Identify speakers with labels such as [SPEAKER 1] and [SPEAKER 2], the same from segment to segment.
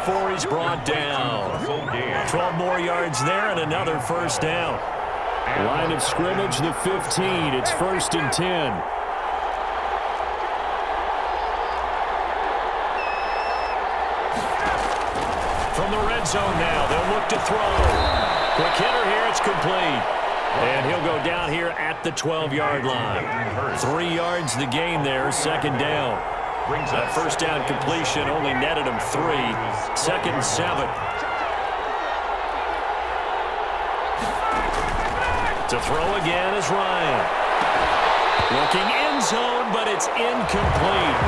[SPEAKER 1] before he's brought down. 12 more yards there and another first down.
[SPEAKER 2] Line of scrimmage, the 15. It's 1st and 10.
[SPEAKER 1] From the red zone now, they'll look to throw. Quick hitter here, it's complete. And he'll go down here at the 12-yard line. 3 yards the gain there, second down. That first down completion only netted him 3. 2nd and 7. To throw again is Ryan. Looking end zone, but it's incomplete.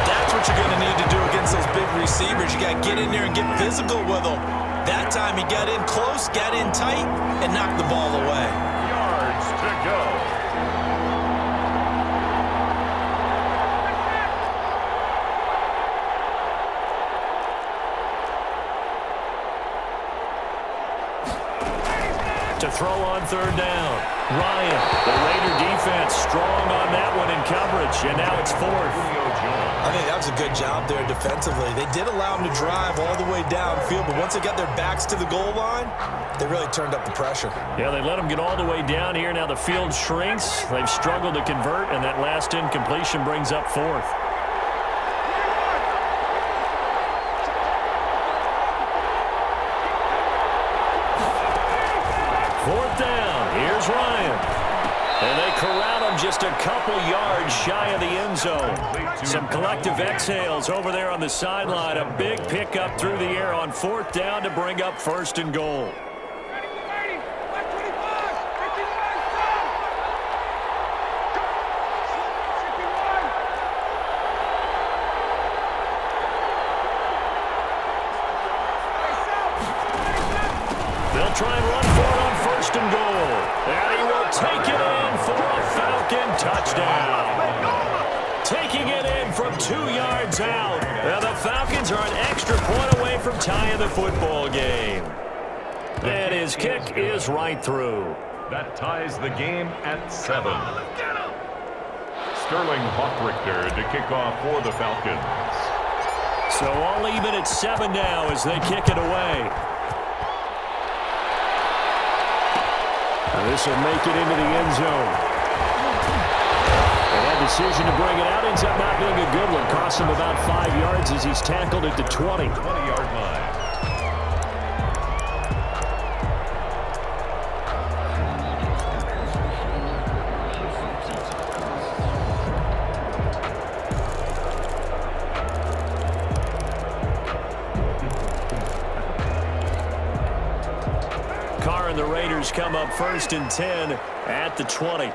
[SPEAKER 3] That's what you're going to need to do against those big receivers. You got to get in there and get physical with them. That time he got in close, got in tight, and knocked the ball away.
[SPEAKER 4] Yards to go.
[SPEAKER 1] To throw on third down. Ryan, the Raider defense, strong on that one in coverage, and now it's 4th.
[SPEAKER 3] I think that was a good job there defensively. They did allow him to drive all the way downfield, but once they got their backs to the goal line, they really turned up the pressure.
[SPEAKER 1] Yeah, they let him get all the way down here. Now the field shrinks. They've struggled to convert, and that last incompletion brings up 4th. Fourth down. Here's Ryan. And they corral him just a couple yards shy of the end zone. Some collective exhales over there on the sideline. A big pickup through the air on 4th down to bring up 1st and goal. They'll try and run for it on 1st and goal. And he will take it in for a Falcon touchdown. Taking it in from 2 yards out. And the Falcons are an extra point away from tying the football game. And his kick is right through.
[SPEAKER 4] That ties the game at 7. Sterling Hockrichter to kick off for the Falcons.
[SPEAKER 1] So all even at 7 now as they kick it away.
[SPEAKER 2] This will make it into the end zone. And that decision to bring it out ends up not being a good one. Costs him about 5 yards as he's tackled at the 20.
[SPEAKER 4] 20-yard line.
[SPEAKER 1] And the Raiders come up 1st and 10 at the 20.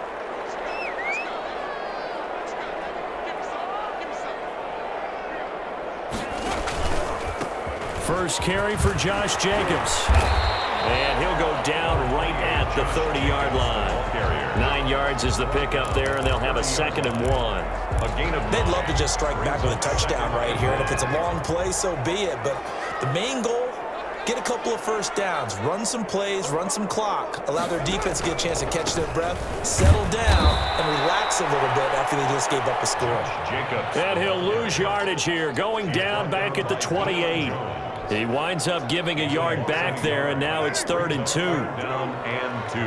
[SPEAKER 1] First carry for Josh Jacobs. And he'll go down right at the 30-yard line. 9 yards is the pickup there, and they'll have a 2nd and 1.
[SPEAKER 3] They'd love to just strike back with a touchdown right here, and if it's a long play, so be it. But the main goal, get a couple of first downs, run some plays, run some clock, allow their defense to get a chance to catch their breath, settle down, and relax a little bit after they just gave up a score.
[SPEAKER 1] And he'll lose yardage here, going down back at the 28. He winds up giving a yard back there, and now it's 3rd and 2.
[SPEAKER 4] Down and 2.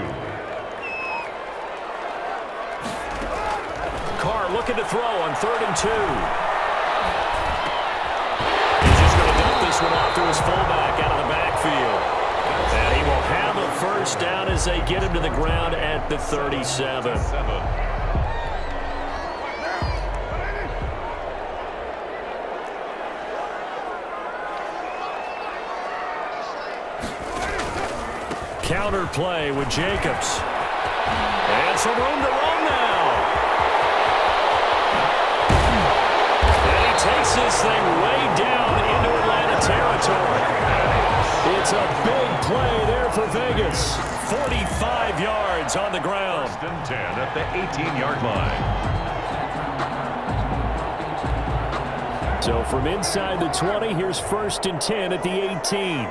[SPEAKER 1] Carr looking to throw on 3rd and 2. This one off to his fullback out of the backfield. And he will have a first down as they get him to the ground at the 37. Counter play with Jacobs. And some room to run now. And he takes this thing way down into Atlanta territory. It's a big play there for Vegas. 45 yards on the ground.
[SPEAKER 4] 1st and 10 at the 18-yard line.
[SPEAKER 2] So from inside the 20, here's 1st and 10 at the 18.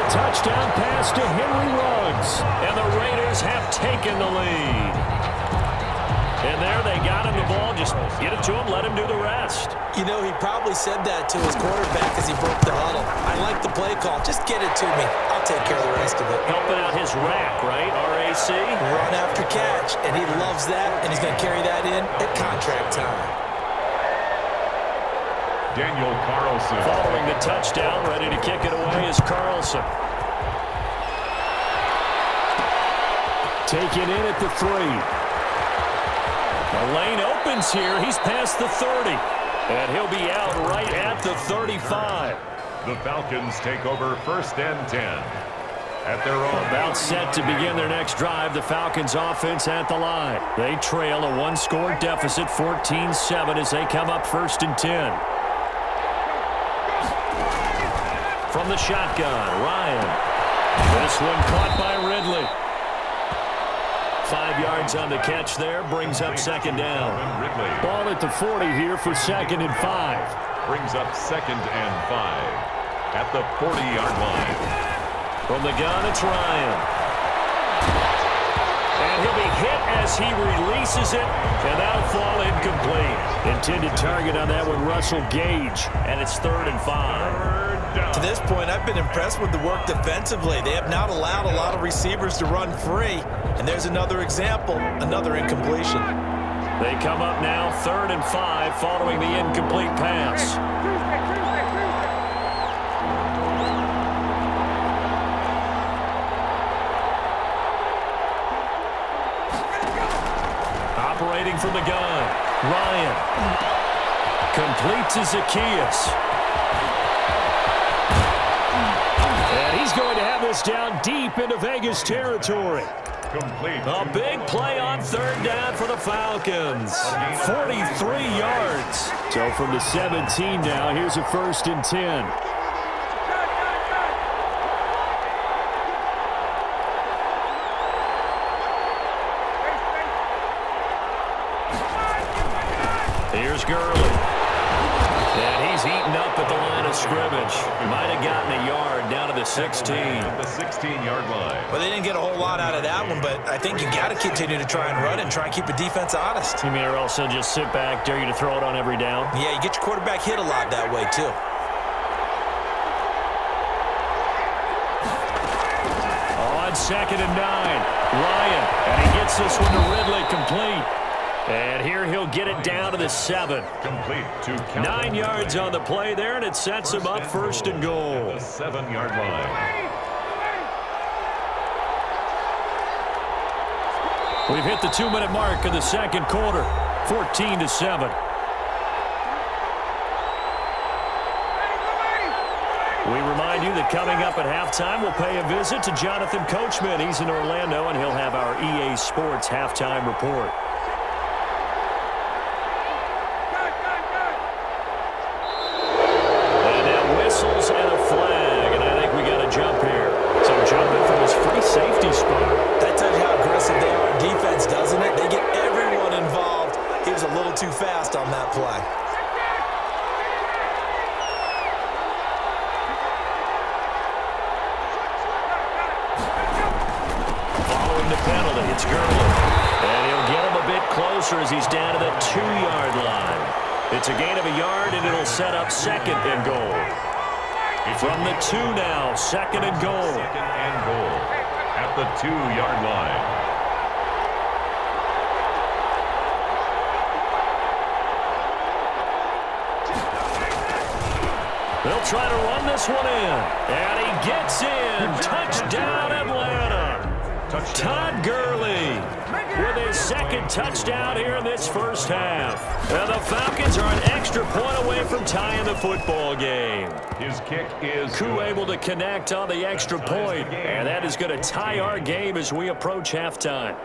[SPEAKER 1] Touchdown pass to Henry Ruggs. And the
[SPEAKER 2] taken the lead. And there they got him the ball. Just get it to him, let him do the rest.
[SPEAKER 3] You know, he probably said that to his quarterback as he broke the huddle. I like the play call. Just get it to me. I'll take care of the rest of it.
[SPEAKER 2] Helping out his rack, right? RAC?
[SPEAKER 3] Run after catch. And he loves that, and he's going to carry that in at contract time.
[SPEAKER 4] Daniel Carlson.
[SPEAKER 2] Following the touchdown, ready to kick it away is Carlson. Taken in at the 3. The lane opens here. He's past the 30. And he'll be out right at the 35.
[SPEAKER 4] The Falcons take over 1st and 10. At their own.
[SPEAKER 2] About set to begin their next drive. The Falcons offense at the line. They trail a one-score deficit, 14-7, as they come up 1st and 10. From the shotgun, Ryan. This one caught by Ridley. 5 yards on the catch there, brings up 2nd down. Ball at the 40 here for 2nd and 5.
[SPEAKER 4] Brings up 2nd and 5 at the 40-yard line.
[SPEAKER 2] From the gun, it's Ryan. And he'll be hit as he releases it, and that'll fall incomplete. Intended target on that one, Russell Gage, and it's 3rd and 5.
[SPEAKER 3] To this point, I've been impressed with the work defensively. They have not allowed a lot of receivers to run free. And there's another example, another incompletion.
[SPEAKER 2] They come up now 3rd and 5 following the incomplete pass. Operating from the gun, Ryan. Complete to Zacchaeus. And he's going to have this down deep into Vegas territory.
[SPEAKER 4] Complete.
[SPEAKER 2] A big play on 3rd down for the Falcons. 43 yards. So from the 17 now, here's a 1st and 10. Here's Gurley. And he's eaten up at the line of scrimmage. Might have gotten a yard down to the 16.
[SPEAKER 4] At the 16-yard line.
[SPEAKER 3] Well, they didn't get a whole lot out of that one, but I think you got to continue to try and run and try and keep the defense honest.
[SPEAKER 2] You mean or also just sit back, dare you to throw it on every down?
[SPEAKER 3] Yeah, you get your quarterback hit a lot that way, too.
[SPEAKER 2] On 2nd and 9, Ryan. And he gets this one to Ridley, complete. And here he'll get it down to the 7.
[SPEAKER 4] Complete to
[SPEAKER 2] 9 yards on the play there, and it sets him up 1st and goal.
[SPEAKER 4] The 7-yard line.
[SPEAKER 2] We've hit the 2-minute mark of the 2nd quarter, 14-7. We remind you that coming up at halftime, we'll pay a visit to Jonathan Coachman. He's in Orlando, and he'll have our EA Sports halftime report. Safety spot.
[SPEAKER 3] That tells you how aggressive they are on defense, doesn't it? They get everyone involved. He was a little too fast on that play.
[SPEAKER 2] Following the penalty, it's Gurley. And he'll get him a bit closer as he's down to the 2-yard line. It's a gain of a yard, and it'll set up 2nd and goal. From the 2 now, 2nd and goal.
[SPEAKER 4] 2nd and goal. At the 2-yard line.
[SPEAKER 2] They'll try to run this one in. And he gets in. Touchdown, Atlanta.
[SPEAKER 4] Touchdown.
[SPEAKER 2] Todd Gurley with his 2nd touchdown here in this 1st half. And the Falcons are an extra point away from tying the football game.
[SPEAKER 4] His kick is
[SPEAKER 2] Koo able to connect on the extra point, and that is going to tie our game as we approach halftime.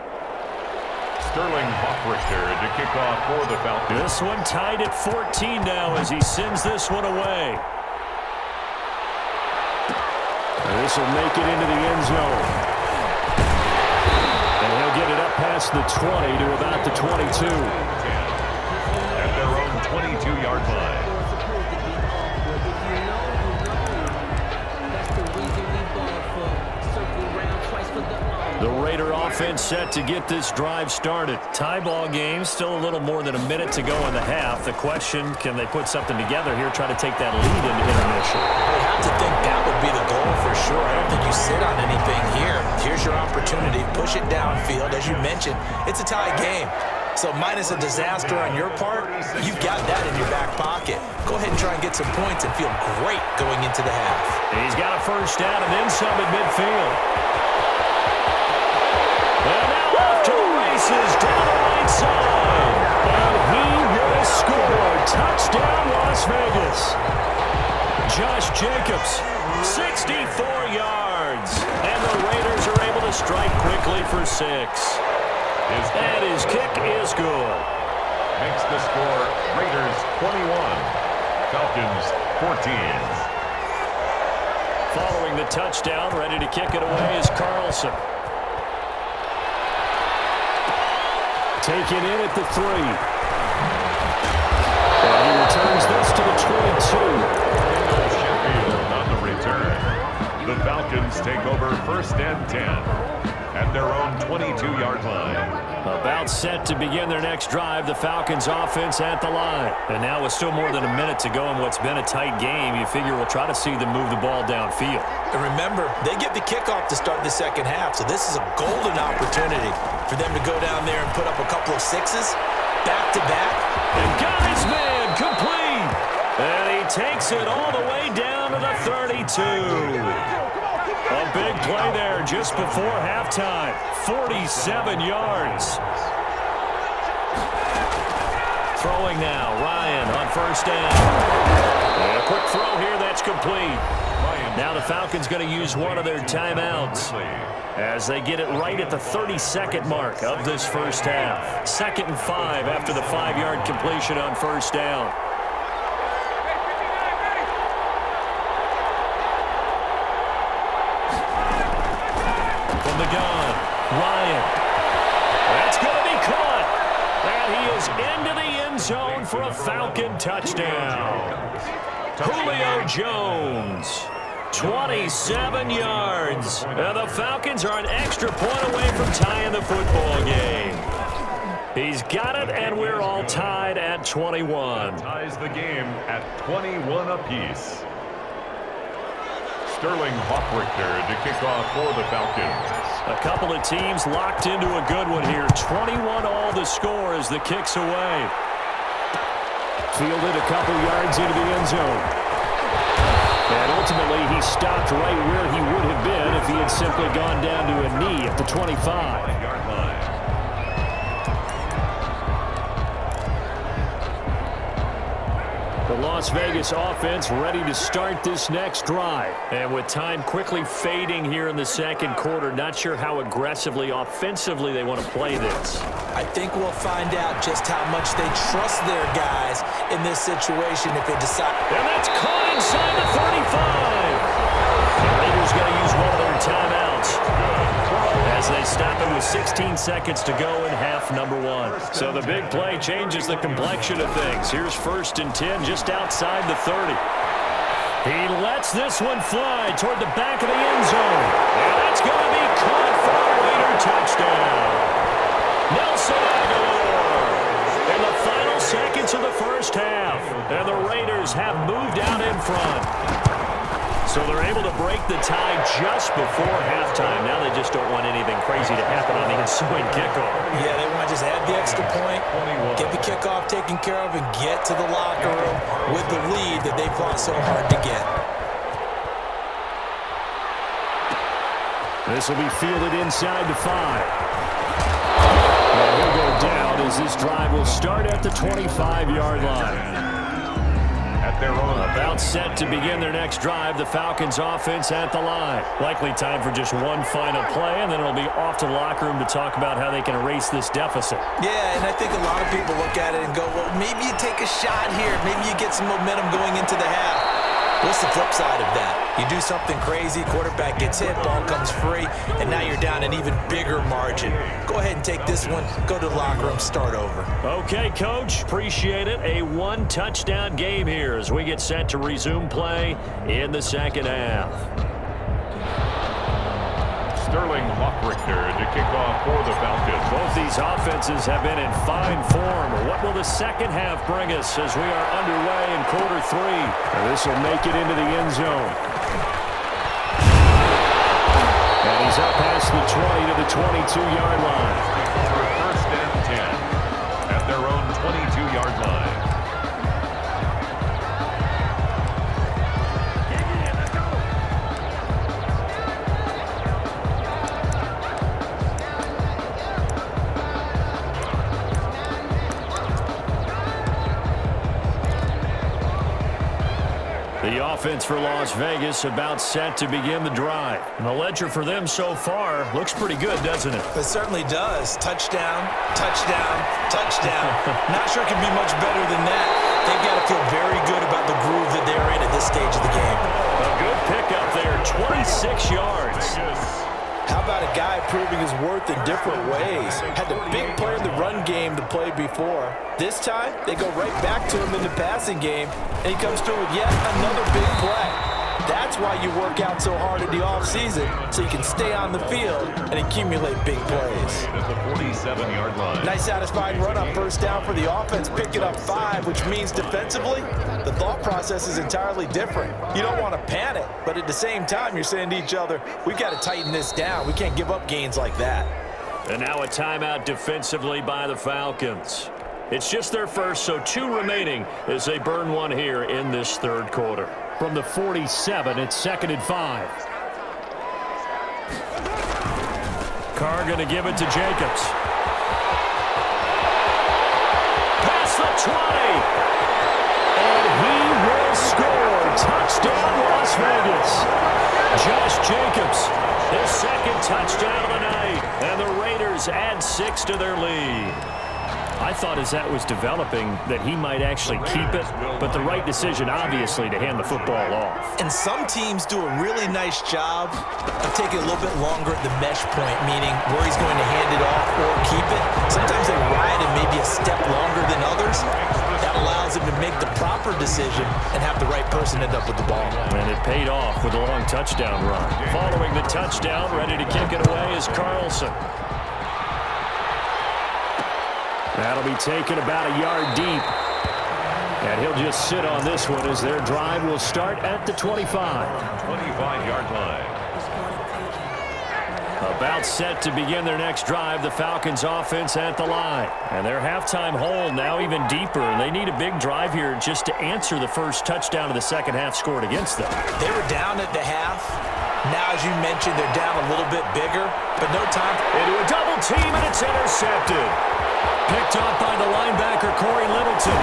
[SPEAKER 4] Sterling Hoffrichter to kick off for the Falcons.
[SPEAKER 2] This one tied at 14 now as he sends this one away. This will make it into the end zone. And he'll get it up past the 20 to about the 22.
[SPEAKER 4] At their own 22-yard line.
[SPEAKER 2] The Raider offense set to get this drive started. Tie ball game, still a little more than a minute to go in the half. The question, can they put something together here, try to take that lead into intermission?
[SPEAKER 3] I would have to think that would be the goal for sure. I don't think you sit on anything here. Here's your opportunity. Push it downfield. As you mentioned, it's a tie game. So minus a disaster on your part, you've got that in your back pocket. Go ahead and try and get some points and feel great going into the half.
[SPEAKER 2] He's got a first down and then some at midfield. And now off to the races down the right side. And he will score. Touchdown, Las Vegas. Josh Jacobs, 64 yards. And the Raiders are able to strike quickly for 6. And his kick is good.
[SPEAKER 4] Makes the score Raiders 21, Falcons 14.
[SPEAKER 2] Following the touchdown, ready to kick it away is Carlson. Taken in at the 3. And he returns this to the 22.
[SPEAKER 4] Sheffield on the return. The Falcons take over 1st and 10 at their own 22-yard line.
[SPEAKER 2] About set to begin their next drive, the Falcons offense at the line. And now with still more than a minute to go in what's been a tight game, you figure we'll try to see them move the ball downfield.
[SPEAKER 3] And remember, they get the kickoff to start the second half, so this is a golden opportunity for them to go down there and put up a couple of 6s, back-to-back.
[SPEAKER 2] And got his man complete. And he takes it all the way down to the 32. A big play there just before halftime. 47 yards. Throwing now. Ryan on first down. And a quick throw here that's complete. Now the Falcons going to use one of their timeouts as they get it right at the 32nd mark of this first half. 2nd and 5 after the 5-yard completion on first down. From the gun, Ryan. That's going to be caught. And he is into the end zone for a Falcon touchdown. Julio Jones, 27 yards. And the Falcons are an extra point away from tying the football game. He's got it, and we're all tied at 21.
[SPEAKER 4] Ties the game at 21 apiece. Sterling Hoffrichter to kick off for the Falcons.
[SPEAKER 2] A couple of teams locked into a good one here. 21 all the score as the kick's away. Fielded a couple yards into the end zone. And ultimately, he stopped right where he would have been if he had simply gone down to a knee at the 25. The Las Vegas offense ready to start this next drive. And with time quickly fading here in the second quarter, not sure how aggressively, offensively they want to play this.
[SPEAKER 3] I think we'll find out just how much they trust their guys in this situation if they decide.
[SPEAKER 2] And that's caught inside the 35. The Raiders going to use one of their timeouts as they stop it with 16 seconds to go in half number 1. So the big play changes the complexion of things. Here's 1st and 10 just outside the 30. He lets this one fly toward the back of the end zone. And that's going to be caught for a Raider touchdown. Nelson Aguilar in the final seconds of the first half. And the Raiders have moved out in front. So they're able to break the tie just before halftime. Now they just don't want anything crazy to happen on the ensuing kickoff.
[SPEAKER 3] Yeah, they want to just add the extra point, get the kickoff taken care of, and get to the locker room with the lead that they fought so hard to get.
[SPEAKER 2] This will be fielded inside the 5. And he'll go down as this drive will start at the 25-yard line.
[SPEAKER 4] Their own.
[SPEAKER 2] About set to begin their next drive, the Falcons offense at the line. Likely time for just one final play, and then it'll be off to the locker room to talk about how they can erase this deficit.
[SPEAKER 3] Yeah, and I think a lot of people look at it and go, well, maybe you take a shot here. Maybe you get some momentum going into the half. What's the flip side of that? You do something crazy, quarterback gets hit, ball comes free, and now you're down an even bigger margin. Go ahead and take this one, go to the locker room, start over.
[SPEAKER 2] Okay, Coach, appreciate it. A one-touchdown game here as we get set to resume play in the second half.
[SPEAKER 4] Sterling Hockrichter to kick off for the Falcons.
[SPEAKER 2] Both these offenses have been in fine form. What will the second half bring us as we are underway in quarter three? And this will make it into the end zone. And he's up past the 20 to the 22-yard line.
[SPEAKER 4] For first and 10 at their own 22-yard line.
[SPEAKER 2] The offense for Las Vegas about set to begin the drive. And the ledger for them so far looks pretty good, doesn't it?
[SPEAKER 3] It certainly does. Touchdown, touchdown, touchdown. Not sure it can be much better than that. They've got to feel very good about the groove that they're in at this stage of the game.
[SPEAKER 2] A good pickup there, 26 yards.
[SPEAKER 3] How about a guy proving his worth in different ways? Had the big play in the run game to play before. This time, they go right back to him in the passing game, and he comes through with yet another big play. That's why you work out so hard in the offseason, so you can stay on the field and accumulate big plays.
[SPEAKER 4] At the 47-yard line.
[SPEAKER 3] Nice satisfying run on first down for the offense, picking up 5, which means defensively, the thought process is entirely different. You don't want to panic, but at the same time, you're saying to each other, we've got to tighten this down. We can't give up gains like that.
[SPEAKER 2] And now a timeout defensively by the Falcons. It's just their first, so 2 remaining as they burn one here in this third quarter. From the 47, it's 2nd and 5. Carr going to give it to Jacobs. Past the 20. And he will score. Touchdown, Las Vegas. Josh Jacobs, his 2nd touchdown of the night. And the Raiders add 6 to their lead. I thought as that was developing that he might actually keep it, but the right decision, obviously, to hand the football off.
[SPEAKER 3] And some teams do a really nice job of taking a little bit longer at the mesh point, meaning where he's going to hand it off or keep it. Sometimes they ride it maybe a step longer than others. That allows him to make the proper decision and have the right person end up with the ball.
[SPEAKER 2] And it paid off with a long touchdown run. Following the touchdown, ready to kick it away is Carlson. That'll be taken about a yard deep. And he'll just sit on this one as their drive will start at the 25.
[SPEAKER 4] 25-yard line.
[SPEAKER 2] About set to begin their next drive, the Falcons offense at the line. And their halftime hole now even deeper. And they need a big drive here just to answer the first touchdown of the second half scored against them.
[SPEAKER 3] They were down at the half. Now, as you mentioned, they're down a little bit bigger, but no time.
[SPEAKER 2] Into a double team, and it's intercepted. Picked up by the linebacker, Corey Littleton.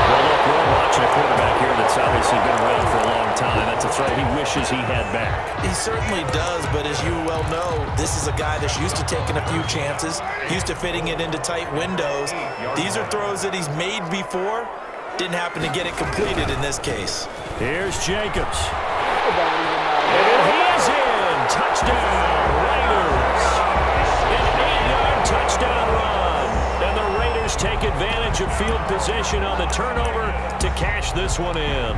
[SPEAKER 2] Well, look, we're watching a quarterback here that's obviously been around for a long time. That's a throw he wishes he had back.
[SPEAKER 3] He certainly does, but as you well know, this is a guy that's used to taking a few chances, used to fitting it into tight windows. These are throws that he's made before. Didn't happen to get it completed in this case.
[SPEAKER 2] Here's Jacobs. And he's in. Touchdown, Raiders. An 8-yard touchdown run. And the Raiders take advantage of field position on the turnover to cash this one in.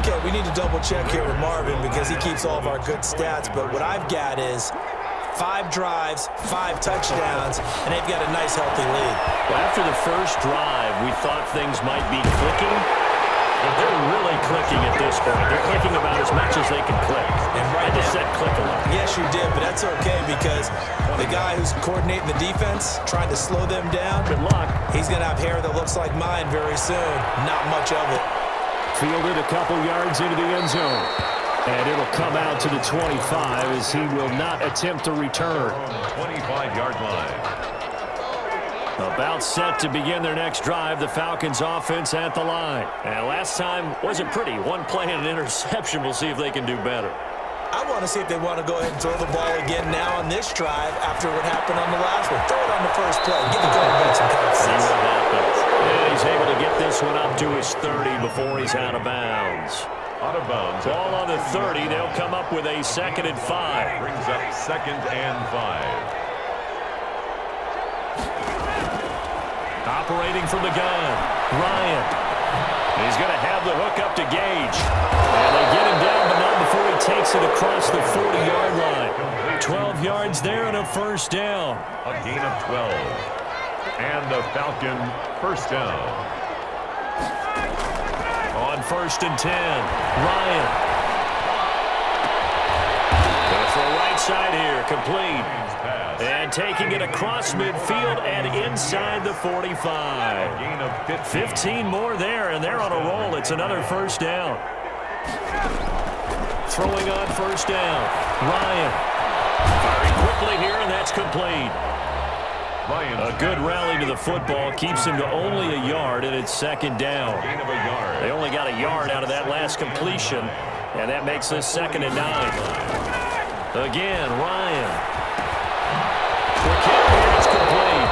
[SPEAKER 3] Okay, we need to double check here with Marvin because he keeps all of our good stats, but what I've got is 5 drives, 5 touchdowns, and they've got a nice, healthy lead.
[SPEAKER 2] Well, after the first drive, we thought things might be clicking. But they're really clicking at this point. They're clicking about as much as they can click.
[SPEAKER 3] And right
[SPEAKER 2] I just
[SPEAKER 3] now,
[SPEAKER 2] said click a lot.
[SPEAKER 3] Yes, you did, but that's okay because the guy who's coordinating the defense, trying to slow them down,
[SPEAKER 2] Good luck.
[SPEAKER 3] he's going to have hair that looks like mine very soon. Not much of it.
[SPEAKER 2] Fielded a couple yards into the end zone. And it'll come out to the 25 as he will not attempt to return.
[SPEAKER 4] 25-yard line.
[SPEAKER 2] About set to begin their next drive, the Falcons offense at the line. And last time wasn't pretty. One play and an interception. We'll see if they can do better.
[SPEAKER 3] I want to see if they want to go ahead and throw the ball again now on this drive after what happened on the last one. Throw it on the first play. Give the quarterback some confidence.
[SPEAKER 2] See what happens. And he's able to get this one up to his 30 before he's out of bounds.
[SPEAKER 4] Out of bounds.
[SPEAKER 2] Ball on the 30. They'll come up with a 2nd and 5.
[SPEAKER 4] Brings up 2nd and 5.
[SPEAKER 2] Operating from the gun, Ryan. He's going to have the hook up to Gage. And they get him down, but not before he takes it across the
[SPEAKER 1] 5 yards there and a first down.
[SPEAKER 4] A gain of 12. And the Falcon first down.
[SPEAKER 1] On 1st and 10, Ryan. Goes for a right side here, complete. And taking it across midfield and inside the 45.
[SPEAKER 4] Gain of
[SPEAKER 1] 15 more there, and they're on a roll. It's another first down. Throwing on first down, Ryan. Firing quickly here, and that's complete. A good rally to the football keeps him to only a yard, and it's 2nd down.
[SPEAKER 4] Gain of a yard.
[SPEAKER 1] They only got a yard out of that last completion, and that makes this 2nd and 9. Again, Ryan. Quick hit here, it's complete.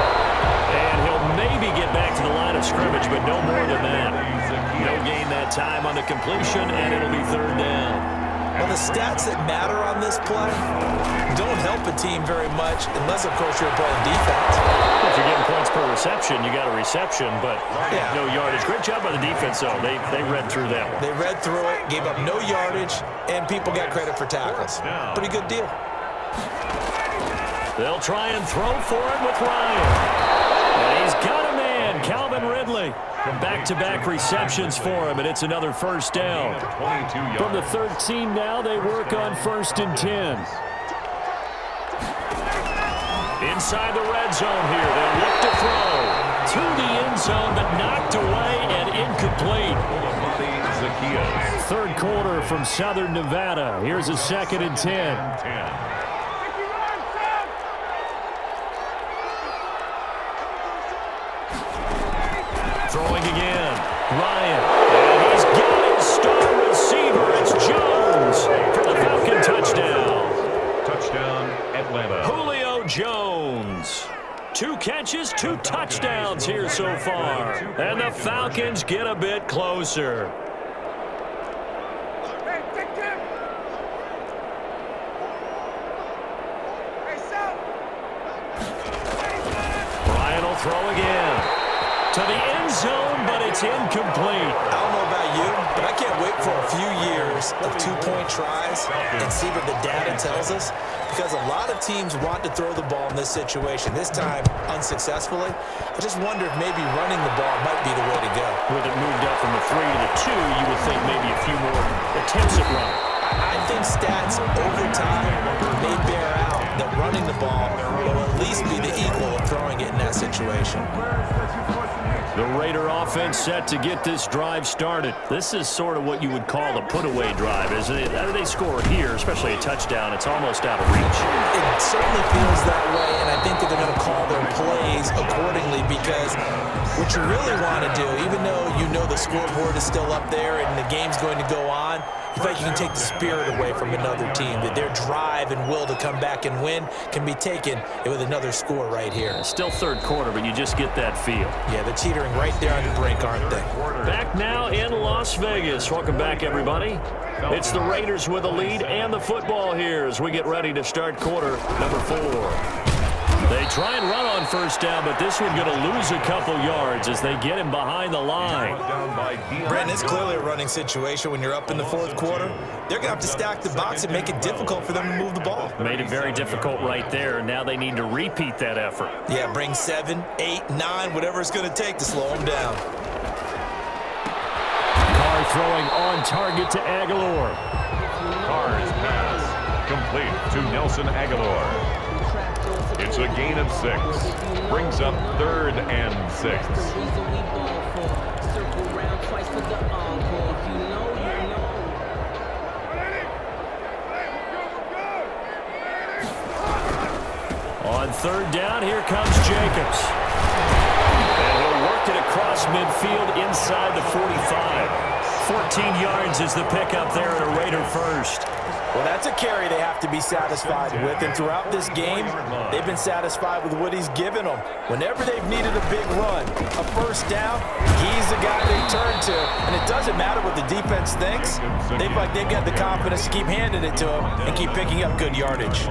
[SPEAKER 1] And he'll maybe get back to the line of scrimmage, but no more than that. No gain that time on the completion, and it'll be 3rd down.
[SPEAKER 3] Well, the stats that matter on this play don't help a team very much unless, of course, you're playing defense.
[SPEAKER 1] If you're getting points per reception, you got a reception, but no yardage. Great job by the defense, though. They read through that one.
[SPEAKER 3] They read through it, gave up no yardage, and people got credit for tackles. Pretty good deal.
[SPEAKER 1] They'll try and throw for it with Ryan. And he's got a man, Calvin Ridley. Back-to-back receptions for him, and it's another first down. From the 13 now, they work on 1st and 10. Inside the red zone here, they'll look to throw. To the end zone, but knocked away and incomplete. 3rd quarter from Southern Nevada. Here's a 2nd and 10. Throwing again, Ryan, and he's got his star receiver. It's Jones for the Falcon touchdown.
[SPEAKER 4] Touchdown, Atlanta.
[SPEAKER 1] Julio Jones. 2 catches, 2 touchdowns here so far. And the Falcons get a bit closer. Ryan will throw again. To the end zone, but it's incomplete.
[SPEAKER 3] I don't know about you, but I can't wait for a few years of 2-point tries and see what the data tells us, because a lot of teams want to throw the ball in this situation, this time unsuccessfully. I just wonder if maybe running the ball might be the way to go.
[SPEAKER 1] With it moved up from the 3 to the 2, you would think maybe a few more attempts at running.
[SPEAKER 3] I think stats over time may bear out that running the ball will at least be the equal of throwing it in that situation.
[SPEAKER 1] The Raider offense set to get this drive started. This is sort of what you would call a put-away drive, isn't it? After they score here, especially a touchdown, it's almost out of reach.
[SPEAKER 3] It certainly feels that way, and I think that they're going to call their plays accordingly, because what you really want to do, even though you know the scoreboard is still up there and the game's going to go on, in fact, you can take the spirit away from another team, that their drive and will to come back and win can be taken with another score right here.
[SPEAKER 1] Still 3rd quarter, but you just get that feel.
[SPEAKER 3] Yeah, they're teetering right there on the brink, aren't they?
[SPEAKER 1] Back now in Las Vegas. Welcome back, everybody. It's the Raiders with a lead and the football here as we get ready to start quarter number 4. They try and run on first down, but this one going to lose a couple yards as they get him behind the line.
[SPEAKER 3] Brandon, it's clearly a running situation when you're up in the 4th quarter. They're going to have to stack the box and make it difficult for them to move the ball.
[SPEAKER 1] Made it very difficult right there. Now they need to repeat that effort.
[SPEAKER 3] Yeah, bring 7, 8, 9, whatever it's going to take to slow them down.
[SPEAKER 1] Carr throwing on target to Aguilar.
[SPEAKER 4] Carr's pass complete to Nelson Aguilar. It's a gain of 6. Brings up 3rd and 6.
[SPEAKER 1] On 3rd down, here comes Jacobs. And he'll work it across midfield inside the 45. 14 yards is the pickup there at a Raider first.
[SPEAKER 3] Well, that's a carry they have to be satisfied with, and throughout this game, they've been satisfied with what he's given them. Whenever they've needed a big run, a first down, he's the guy they turn to, and it doesn't matter what the defense thinks. They've got the confidence to keep handing it to him and keep picking up good yardage.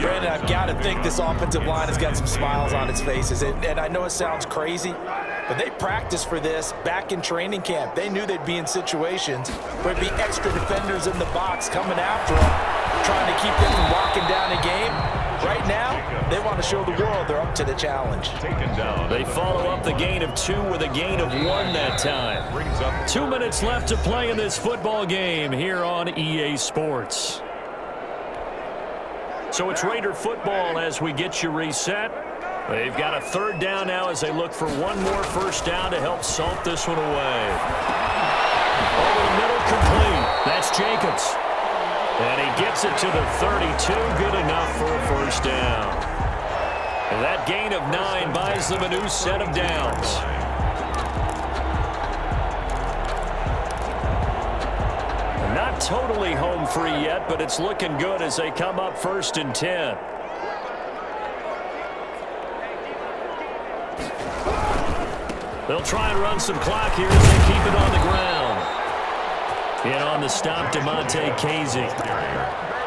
[SPEAKER 3] Brandon, I've got to think this offensive line has got some smiles on its faces, and I know it sounds crazy, But they practiced for this back in training camp. They knew they'd be in situations where there'd be extra defenders in the box coming after them, trying to keep them from walking down a game. Right now, they want to show the world they're up to the challenge.
[SPEAKER 2] They follow up the gain of 2 with a gain of 1 that time. 2 minutes left to play in this football game here on EA Sports. So it's Raider football as we get you reset. They've got a 3rd down now as they look for one more first down to help salt this one away. Over the middle, complete. That's Jacobs. And he gets it to the 32. Good enough for a first down. And that gain of 9 buys them a new set of downs. Not totally home free yet, but it's looking good as they come up 1st and 10. They'll try and run some clock here as they keep it on the ground. And on the stop, DeMonte Casey.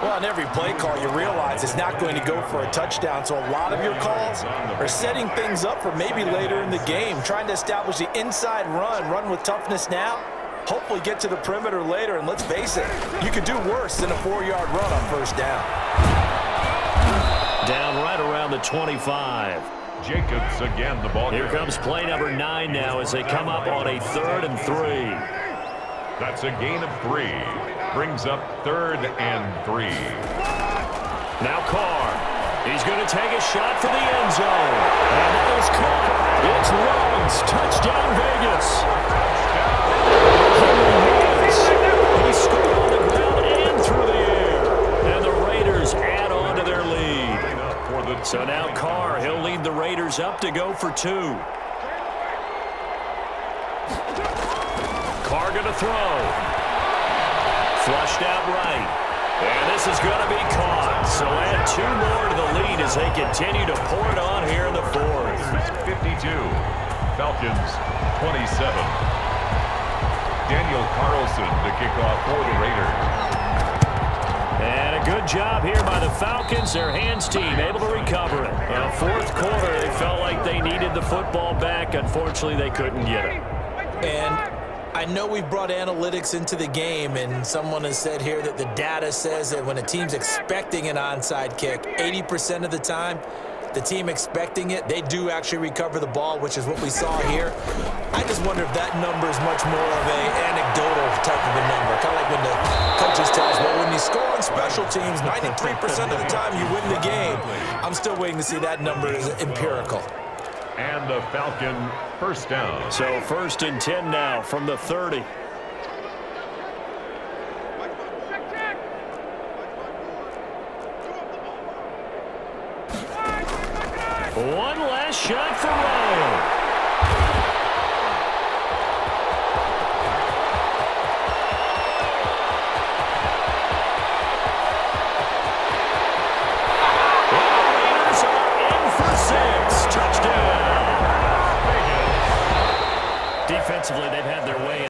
[SPEAKER 3] Well, on every play call, you realize it's not going to go for a touchdown, so a lot of your calls are setting things up for maybe later in the game, trying to establish the inside run with toughness now, hopefully get to the perimeter later, and let's face it, you could do worse than a 4-yard run on first down.
[SPEAKER 2] Down right around the 25.
[SPEAKER 4] Jacobs again, the ball.
[SPEAKER 2] Here comes play number 9 now as they come up on a 3rd and 3.
[SPEAKER 4] That's a gain of 3. Brings up 3rd and 3.
[SPEAKER 2] Now Carr. He's going to take a shot for the end zone. And that is caught. It's Rollins. Touchdown, Vegas. He scored on the ground and through the air. And the Raiders add on to their lead. So now Carr, he'll lead the Raiders up to go for 2. Carr going to throw. Flushed out right. And this is going to be caught. So add 2 more to the lead as they continue to pour it on here in the 4th.
[SPEAKER 4] 52. Falcons 27. Daniel Carlson to kick off for the Raiders.
[SPEAKER 2] And a good job here by the Falcons. Their hands team able to recover it. In the 4th quarter, they felt like they needed the football back. Unfortunately, they couldn't get it.
[SPEAKER 3] And I know we've brought analytics into the game, and someone has said here that the data says that when a team's expecting an onside kick, 80% of the time, the team expecting it, they do actually recover the ball, which is what we saw here. I just wonder if that number is much more of an anecdotal type of a number. Kind of like when the coaches tell us, well, when you score on special teams, 93% of the time you win the game. I'm still waiting to see that number is empirical.
[SPEAKER 4] And the Falcon first down.
[SPEAKER 2] So 1st and 10 now from the 30. One last shot for Ryan. Raiders are in for 6. Touchdown. Defensively, they've had their way.